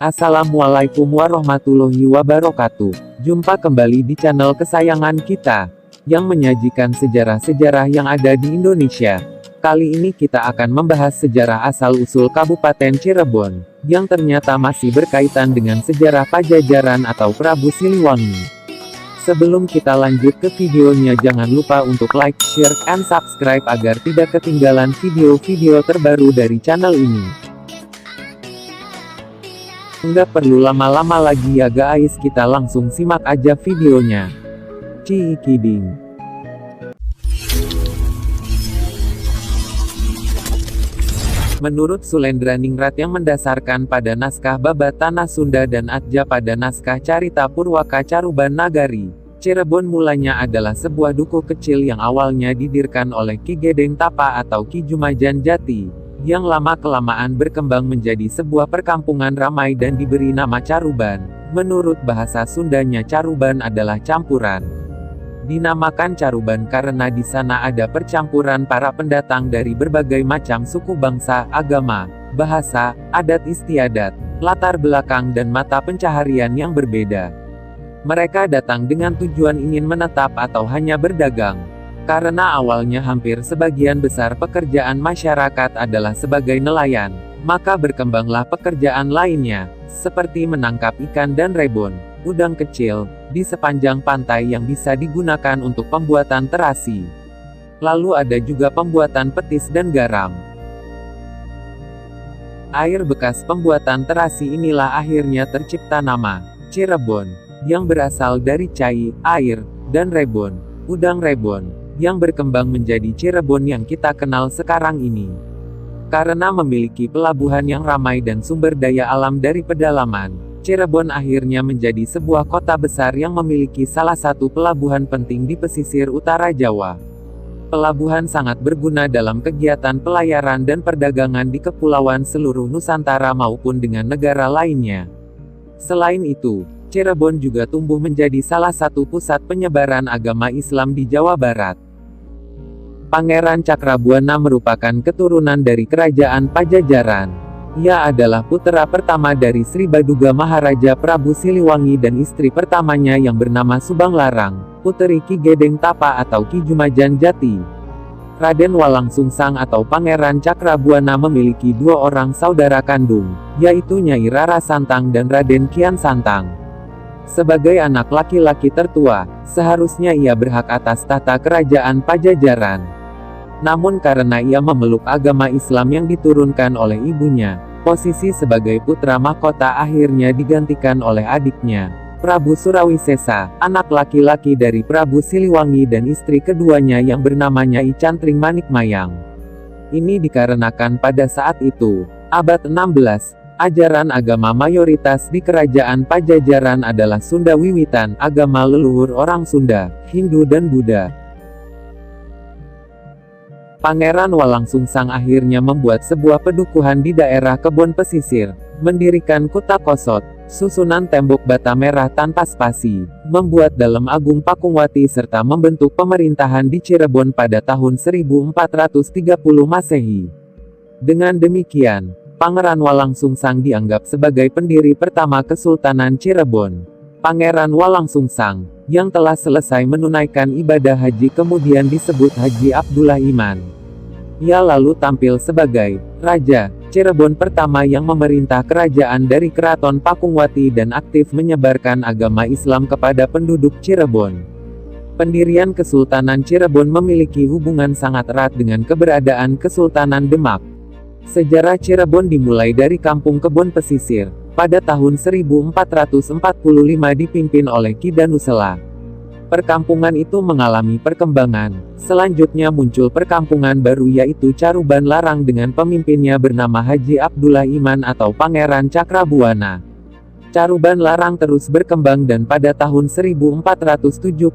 Assalamualaikum warahmatullahi wabarakatuh. Jumpa kembali di channel kesayangan kita, yang menyajikan sejarah-sejarah yang ada di Indonesia. Kali ini kita akan membahas sejarah asal-usul Kabupaten Cirebon, yang ternyata masih berkaitan dengan sejarah Pajajaran atau Prabu Siliwangi. Sebelum kita lanjut ke videonya, jangan lupa untuk like, share, and subscribe agar tidak ketinggalan video-video terbaru dari channel ini. Nggak perlu lama-lama lagi ya guys, kita langsung simak aja videonya. Cikiding. Menurut Sulendraningrat yang mendasarkan pada naskah Babat Tanah Sunda dan Atja pada naskah Carita Purwaka Caruban Nagari, Cirebon mulanya adalah sebuah dukuh kecil yang awalnya didirikan oleh Ki Gedeng Tapa atau Ki Jumajan Jati, yang lama-kelamaan berkembang menjadi sebuah perkampungan ramai dan diberi nama Caruban. Menurut bahasa Sundanya, Caruban adalah campuran. Dinamakan Caruban karena di sana ada percampuran para pendatang dari berbagai macam suku bangsa, agama, bahasa, adat istiadat, latar belakang dan mata pencaharian yang berbeda. Mereka datang dengan tujuan ingin menetap atau hanya berdagang. Karena awalnya hampir sebagian besar pekerjaan masyarakat adalah sebagai nelayan, maka berkembanglah pekerjaan lainnya, seperti menangkap ikan dan rebon, udang kecil, di sepanjang pantai yang bisa digunakan untuk pembuatan terasi. Lalu ada juga pembuatan petis dan garam. Air bekas pembuatan terasi inilah akhirnya tercipta nama Cirebon, yang berasal dari cai, air, dan rebon, udang rebon, yang berkembang menjadi Cirebon yang kita kenal sekarang ini. Karena memiliki pelabuhan yang ramai dan sumber daya alam dari pedalaman, Cirebon akhirnya menjadi sebuah kota besar yang memiliki salah satu pelabuhan penting di pesisir utara Jawa. Pelabuhan sangat berguna dalam kegiatan pelayaran dan perdagangan di kepulauan seluruh Nusantara maupun dengan negara lainnya. Selain itu, Cirebon juga tumbuh menjadi salah satu pusat penyebaran agama Islam di Jawa Barat. Pangeran Cakrabuana merupakan keturunan dari Kerajaan Pajajaran. Ia adalah putra pertama dari Sri Baduga Maharaja Prabu Siliwangi dan istri pertamanya yang bernama Subang Larang, puteri Ki Gedeng Tapa atau Ki Jumajan Jati. Raden Walangsungsang atau Pangeran Cakrabuana memiliki dua orang saudara kandung, yaitu Nyai Rara Santang dan Raden Kian Santang. Sebagai anak laki-laki tertua, seharusnya ia berhak atas tahta kerajaan Pajajaran. Namun karena ia memeluk agama Islam yang diturunkan oleh ibunya, posisi sebagai putra mahkota akhirnya digantikan oleh adiknya, Prabu Surawisesa, anak laki-laki dari Prabu Siliwangi dan istri keduanya yang bernama Nyai Cantring Manikmayang. Ini dikarenakan pada saat itu, abad 16, ajaran agama mayoritas di kerajaan Pajajaran adalah Sunda Wiwitan, agama leluhur orang Sunda, Hindu dan Buddha. Pangeran Walangsungsang akhirnya membuat sebuah pedukuhan di daerah kebun pesisir, mendirikan Kuta Kosot, susunan tembok bata merah tanpa spasi, membuat Dalem Agung Pakungwati serta membentuk pemerintahan di Cirebon pada tahun 1430 Masehi. Dengan demikian, Pangeran Walangsungsang dianggap sebagai pendiri pertama Kesultanan Cirebon. Pangeran Walangsungsang, yang telah selesai menunaikan ibadah haji kemudian disebut Haji Abdullah Iman. Ia lalu tampil sebagai Raja Cirebon pertama yang memerintah kerajaan dari Keraton Pakungwati dan aktif menyebarkan agama Islam kepada penduduk Cirebon. Pendirian Kesultanan Cirebon memiliki hubungan sangat erat dengan keberadaan Kesultanan Demak. Sejarah Cirebon dimulai dari kampung kebun pesisir, pada tahun 1445 dipimpin oleh Ki Danusela. Perkampungan itu mengalami perkembangan, selanjutnya muncul perkampungan baru yaitu Caruban Larang dengan pemimpinnya bernama Haji Abdullah Iman atau Pangeran Cakrabuana. Caruban Larang terus berkembang dan pada tahun 1479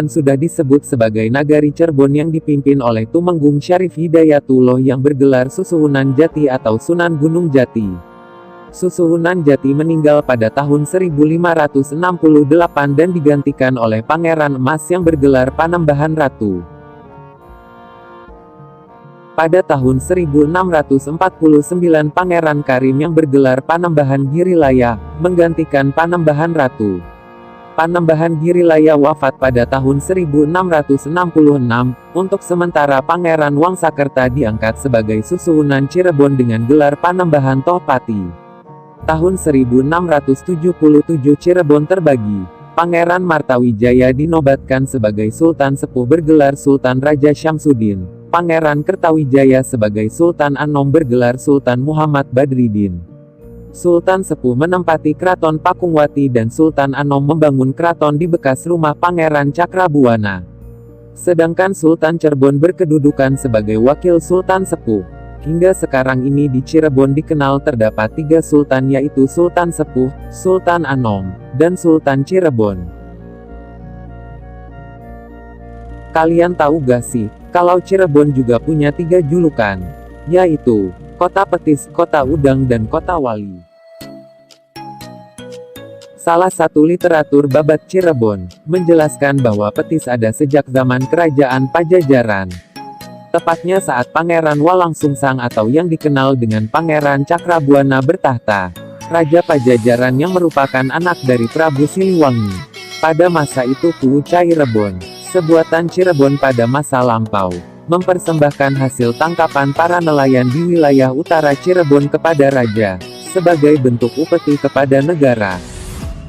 sudah disebut sebagai Nagari Cirebon yang dipimpin oleh Tumenggung Syarif Hidayatullah yang bergelar Susuhunan Jati atau Sunan Gunung Jati. Susuhunan Jati meninggal pada tahun 1568 dan digantikan oleh Pangeran Emas yang bergelar Panembahan Ratu. Pada tahun 1649 Pangeran Karim yang bergelar Panembahan Girilaya, menggantikan Panembahan Ratu. Panembahan Girilaya wafat pada tahun 1666, untuk sementara Pangeran Wangsakerta diangkat sebagai Susuhunan Cirebon dengan gelar Panembahan Tohpati. Tahun 1677 Cirebon terbagi. Pangeran Martawijaya dinobatkan sebagai Sultan Sepuh bergelar Sultan Raja Syamsuddin. Pangeran Kertawijaya sebagai Sultan Anom bergelar Sultan Muhammad Badriddin. Sultan Sepuh menempati Keraton Pakungwati dan Sultan Anom membangun keraton di bekas rumah Pangeran Cakrabuana. Sedangkan Sultan Cirebon berkedudukan sebagai Wakil Sultan Sepuh. Hingga sekarang ini di Cirebon dikenal terdapat 3 Sultan, yaitu Sultan Sepuh, Sultan Anom, dan Sultan Cirebon. Kalian tahu gak sih, kalau Cirebon juga punya 3 julukan, yaitu Kota Petis, Kota Udang, dan Kota Wali. Salah satu literatur babat Cirebon menjelaskan bahwa Petis ada sejak zaman Kerajaan Pajajaran. Tepatnya saat Pangeran Walangsungsang atau yang dikenal dengan Pangeran Cakrabuana bertahta. Raja Pajajaran yang merupakan anak dari Prabu Siliwangi. Pada masa itu Cirebon, sebuatan Cirebon pada masa lampau, mempersembahkan hasil tangkapan para nelayan di wilayah utara Cirebon kepada raja, sebagai bentuk upeti kepada negara.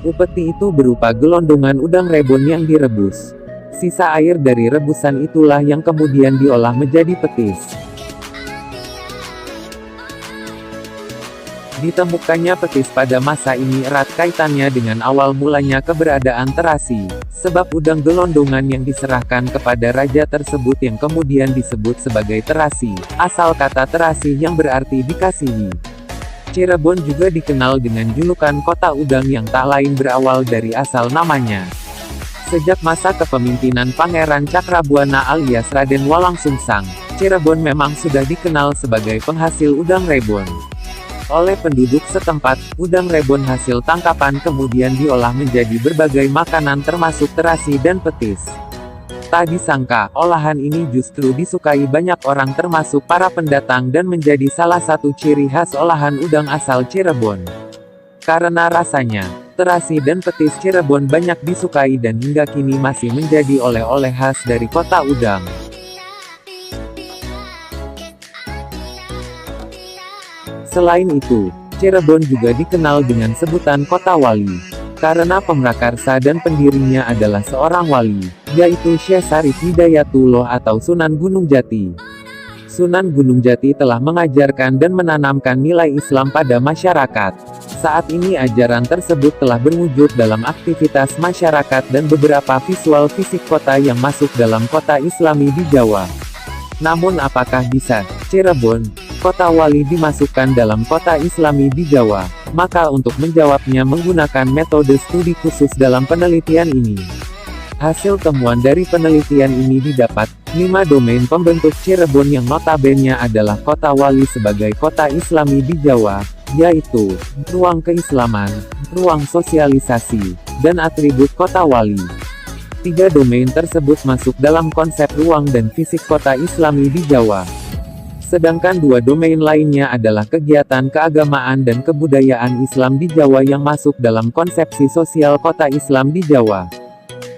Upeti itu berupa gelondongan udang rebon yang direbus. Sisa air dari rebusan itulah yang kemudian diolah menjadi petis. Ditemukannya petis pada masa ini erat kaitannya dengan awal mulanya keberadaan terasi, sebab udang gelondongan yang diserahkan kepada raja tersebut yang kemudian disebut sebagai terasi, asal kata terasi yang berarti dikasihi. Cirebon juga dikenal dengan julukan Kota Udang yang tak lain berawal dari asal namanya. Sejak masa kepemimpinan Pangeran Cakrabuana alias Raden Walangsungsang, Cirebon memang sudah dikenal sebagai penghasil udang rebon. Oleh penduduk setempat, udang rebon hasil tangkapan kemudian diolah menjadi berbagai makanan termasuk terasi dan petis. Tak disangka, olahan ini justru disukai banyak orang termasuk para pendatang dan menjadi salah satu ciri khas olahan udang asal Cirebon. Karena rasanya, terasi dan petis Cirebon banyak disukai dan hingga kini masih menjadi oleh-oleh khas dari Kota Udang. Selain itu, Cirebon juga dikenal dengan sebutan Kota Wali, karena pemrakarsa dan pendirinya adalah seorang wali, yaitu Syekh Syarif Hidayatullah atau Sunan Gunung Jati. Sunan Gunung Jati telah mengajarkan dan menanamkan nilai Islam pada masyarakat. Saat ini ajaran tersebut telah berwujud dalam aktivitas masyarakat dan beberapa visual fisik kota yang masuk dalam kota Islami di Jawa. Namun apakah bisa Cirebon, Kota Wali dimasukkan dalam kota Islami di Jawa? Maka untuk menjawabnya menggunakan metode studi khusus dalam penelitian ini. Hasil temuan dari penelitian ini didapat, 5 domain pembentuk Cirebon yang notabene adalah Kota Wali sebagai kota Islami di Jawa, yaitu ruang keislaman, ruang sosialisasi, dan atribut Kota Wali. 3 domain tersebut masuk dalam konsep ruang dan fisik kota Islami di Jawa. Sedangkan 2 domain lainnya adalah kegiatan keagamaan dan kebudayaan Islam di Jawa yang masuk dalam konsepsi sosial kota Islam di Jawa.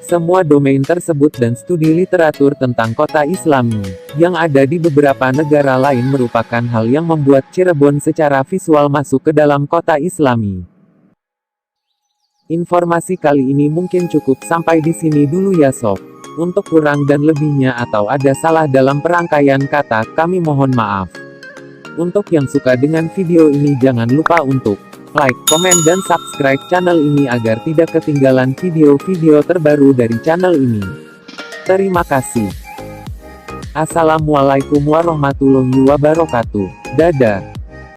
Semua domain tersebut dan studi literatur tentang kota Islami, yang ada di beberapa negara lain merupakan hal yang membuat Cirebon secara visual masuk ke dalam kota Islami. Informasi kali ini mungkin cukup sampai di sini dulu ya sob. Untuk kurang dan lebihnya atau ada salah dalam perangkaian kata, kami mohon maaf. Untuk yang suka dengan video ini jangan lupa untuk like, komen dan subscribe channel ini agar tidak ketinggalan video-video terbaru dari channel ini. Terima kasih. Assalamualaikum warahmatullahi wabarakatuh. Dadah.